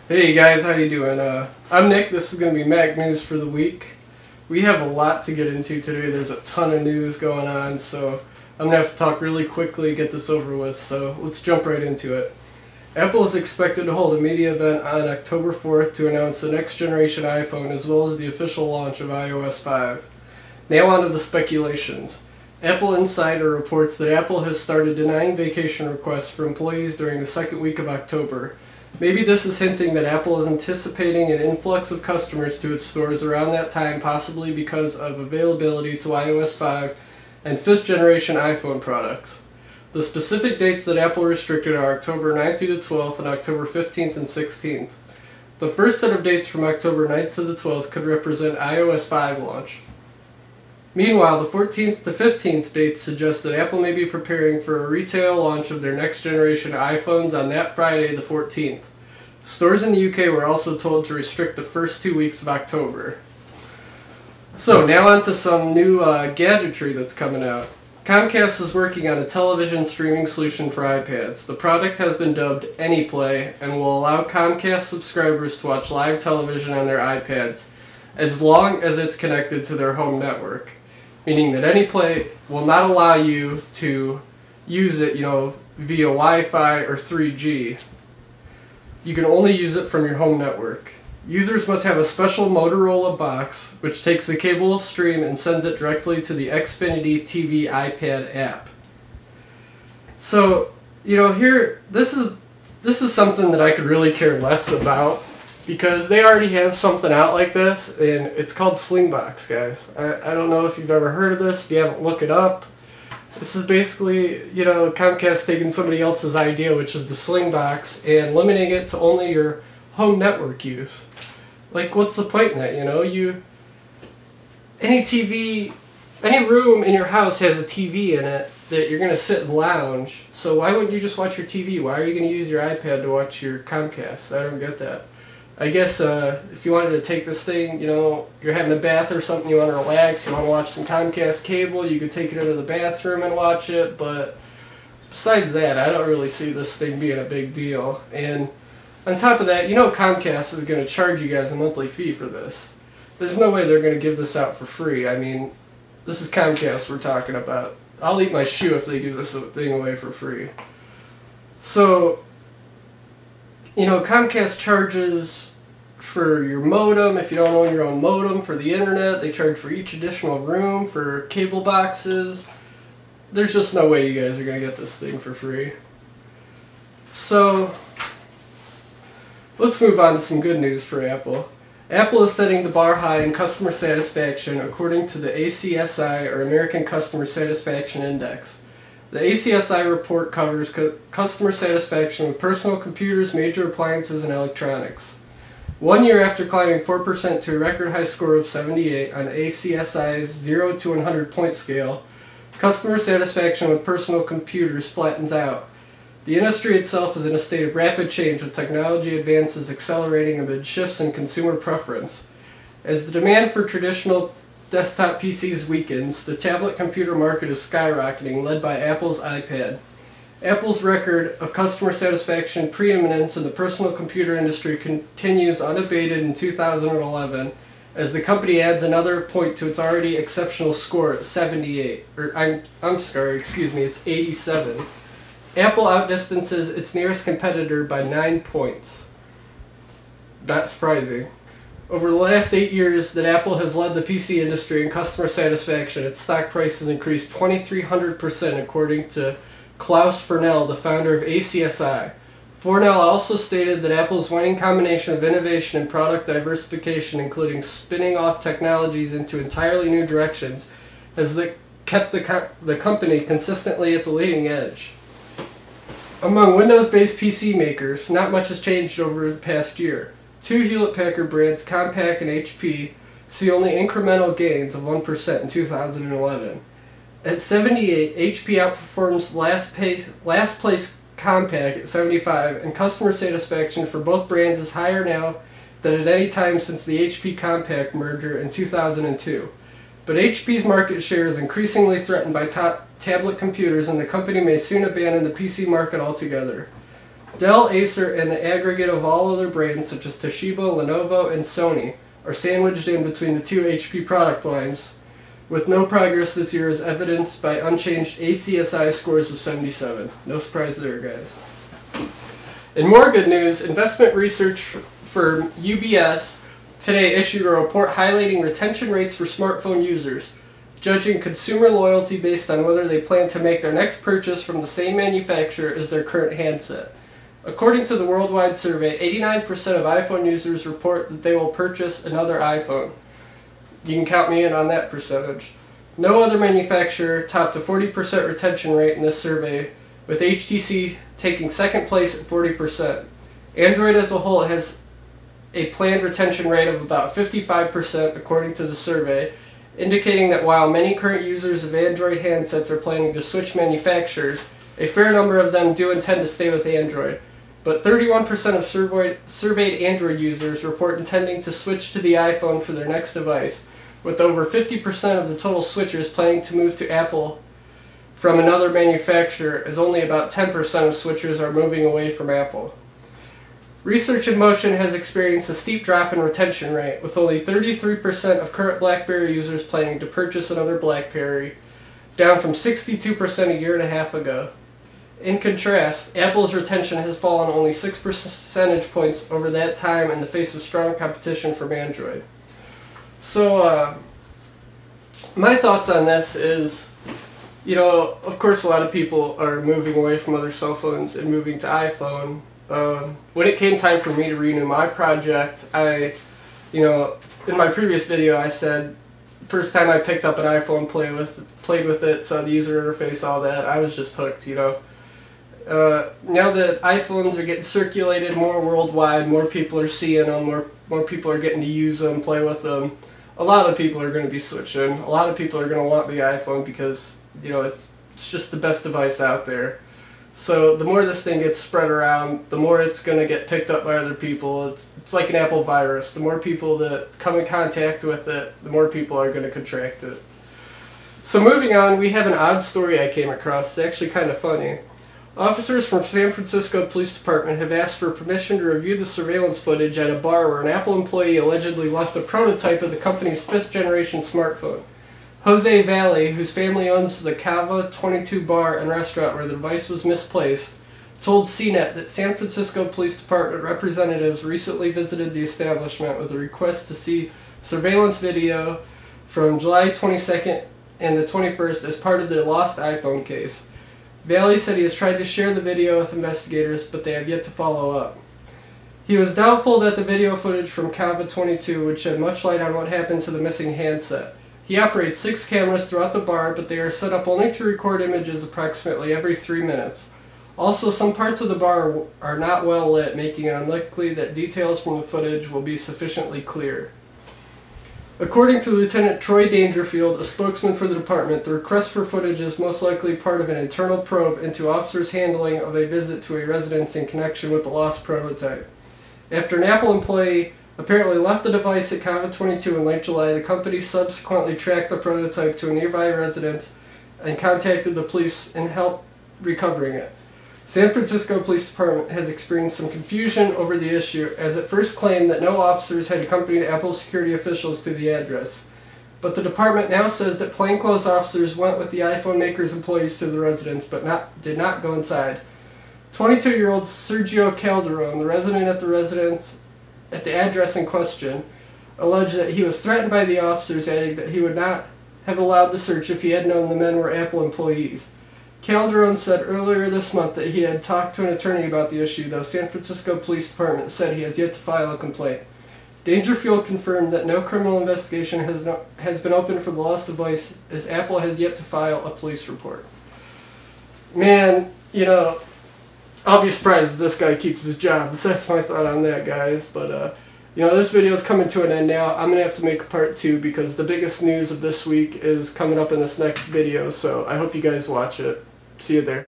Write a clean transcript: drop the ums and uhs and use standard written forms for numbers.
Hey guys, how you doing? I'm Nick. This is going to be Mac News for the week. We have a lot to get into today. There's a ton of news going on, so I'm going to have to talk really quickly, get this over with, so let's jump right into it. Apple is expected to hold a media event on October 4th to announce the next generation iPhone as well as the official launch of iOS 5. Now on to the speculations. Apple Insider reports that Apple has started denying vacation requests for employees during the second week of October. Maybe this is hinting that Apple is anticipating an influx of customers to its stores around that time, possibly because of availability to iOS 5 and 5th generation iPhone products. The specific dates that Apple restricted are October 9th through the 12th and October 15th and 16th. The first set of dates from October 9th to the 12th could represent iOS 5 launch. Meanwhile, the 14th to 15th dates suggest that Apple may be preparing for a retail launch of their next generation iPhones on that Friday, the 14th. Stores in the UK were also told to restrict the first 2 weeks of October. So, now on to some new gadgetry that's coming out. Comcast is working on a television streaming solution for iPads. The product has been dubbed AnyPlay and will allow Comcast subscribers to watch live television on their iPads as long as it's connected to their home network. Meaning that AnyPlay will not allow you to use it, via Wi-Fi or 3G. You can only use it from your home network. Users must have a special Motorola box, which takes the cable stream and sends it directly to the Xfinity TV iPad app. So, here, this is something that I could really care less about, because they already have something out like this, and it's called Slingbox, guys. I don't know if you've ever heard of this. If you haven't, look it up. This is basically, Comcast taking somebody else's idea, which is the Slingbox, and limiting it to only your home network use. Like, what's the point in that, Any TV, any room in your house has a TV in it that you're going to sit and lounge, so why wouldn't you just watch your TV? Why are you going to use your iPad to watch your Comcast? I don't get that. I guess if you wanted to take this thing, you're having a bath or something, you want to relax, you want to watch some Comcast cable, you could take it into the bathroom and watch it, but besides that, I don't really see this thing being a big deal. And on top of that, Comcast is going to charge you guys a monthly fee for this. There's no way they're going to give this out for free. I mean, this is Comcast we're talking about. I'll eat my shoe if they give this thing away for free. So, Comcast charges for your modem. If you don't own your own modem for the internet, they charge for each additional room for cable boxes. There's just no way you guys are going to get this thing for free. So, let's move on to some good news for Apple. Apple is setting the bar high in customer satisfaction according to the ACSI, or American Customer Satisfaction Index. The ACSI report covers customer satisfaction with personal computers, major appliances, and electronics. 1 year after climbing 4% to a record high score of 78 on ACSI's 0 to 100 point scale, customer satisfaction with personal computers flattens out. The industry itself is in a state of rapid change, with technology advances accelerating amid shifts in consumer preference. As the demand for traditional desktop PCs weakens, the tablet computer market is skyrocketing, led by Apple's iPad. Apple's record of customer satisfaction preeminence in the personal computer industry continues unabated in 2011, as the company adds another point to its already exceptional score at 78. It's 87. Apple outdistances its nearest competitor by 9 points. Not surprising. Over the last 8 years that Apple has led the PC industry in customer satisfaction, its stock price has increased 2,300% according to Klaus Furnell, the founder of ACSI. Furnell also stated that Apple's winning combination of innovation and product diversification, including spinning off technologies into entirely new directions, has kept the company consistently at the leading edge. Among Windows-based PC makers, not much has changed over the past year. Two Hewlett-Packard brands, Compaq and HP, see only incremental gains of 1% in 2011. At 78, HP outperforms last place Compaq at 75, and customer satisfaction for both brands is higher now than at any time since the HP Compaq merger in 2002. But HP's market share is increasingly threatened by tablet computers, and the company may soon abandon the PC market altogether. Dell, Acer, and the aggregate of all other brands such as Toshiba, Lenovo, and Sony are sandwiched in between the two HP product lines, with no progress this year as evidenced by unchanged ACSI scores of 77. No surprise there, guys. In more good news, investment research firm UBS today issued a report highlighting retention rates for smartphone users, judging consumer loyalty based on whether they plan to make their next purchase from the same manufacturer as their current handset. According to the worldwide survey, 89% of iPhone users report that they will purchase another iPhone. You can count me in on that percentage. No other manufacturer topped a 40% retention rate in this survey, with HTC taking second place at 40%. Android as a whole has a planned retention rate of about 55% according to the survey, indicating that while many current users of Android handsets are planning to switch manufacturers, a fair number of them do intend to stay with Android. But 31% of surveyed Android users report intending to switch to the iPhone for their next device, with over 50% of the total switchers planning to move to Apple from another manufacturer, as only about 10% of switchers are moving away from Apple. Research in Motion has experienced a steep drop in retention rate, with only 33% of current BlackBerry users planning to purchase another BlackBerry, down from 62% a year and a half ago. In contrast, Apple's retention has fallen only 6 percentage points over that time in the face of strong competition from Android. So, my thoughts on this is, of course a lot of people are moving away from other cell phones and moving to iPhone. When it came time for me to renew my project, in my previous video I said, first time I picked up an iPhone, played with it, saw the user interface, all that, I was just hooked, Now that iPhones are getting circulated more worldwide, more people are seeing them, more people are getting to use them, play with them, a lot of people are going to be switching. A lot of people are going to want the iPhone because, it's just the best device out there. So the more this thing gets spread around, the more it's going to get picked up by other people. It's like an Apple virus. The more people that come in contact with it, the more people are going to contract it. So moving on, we have an odd story I came across. It's actually kind of funny. Officers from San Francisco Police Department have asked for permission to review the surveillance footage at a bar where an Apple employee allegedly left a prototype of the company's 5th-generation smartphone. Jose Valle, whose family owns the Cava 22 bar and restaurant where the device was misplaced, told CNET that San Francisco Police Department representatives recently visited the establishment with a request to see surveillance video from July 22nd and the 21st as part of the lost iPhone case. Valle said he has tried to share the video with investigators, but they have yet to follow up. He was doubtful that the video footage from Cava 22 would shed much light on what happened to the missing handset. He operates 6 cameras throughout the bar, but they are set up only to record images approximately every 3 minutes. Also, some parts of the bar are not well lit, making it unlikely that details from the footage will be sufficiently clear. According to Lieutenant Troy Dangerfield, a spokesman for the department, the request for footage is most likely part of an internal probe into officers' handling of a visit to a residence in connection with the lost prototype. After an Apple employee apparently left the device at Cava 22 in late July, the company subsequently tracked the prototype to a nearby residence and contacted the police in help recovering it. San Francisco Police Department has experienced some confusion over the issue, as it first claimed that no officers had accompanied Apple security officials to the address. But the department now says that plainclothes officers went with the iPhone maker's employees to the residence, but did not go inside. 22-year-old Sergio Calderon, the resident at the residence at the address in question, alleged that he was threatened by the officers, adding that he would not have allowed the search if he had known the men were Apple employees. Calderon said earlier this month that he had talked to an attorney about the issue, though San Francisco Police Department said he has yet to file a complaint. Dangerfield confirmed that no criminal investigation has been opened for the lost device, as Apple has yet to file a police report. Man, I'll be surprised if this guy keeps his job. So that's my thought on that, guys. But, this video is coming to an end now. I'm going to have to make a part 2 because the biggest news of this week is coming up in this next video. So I hope you guys watch it. See you there.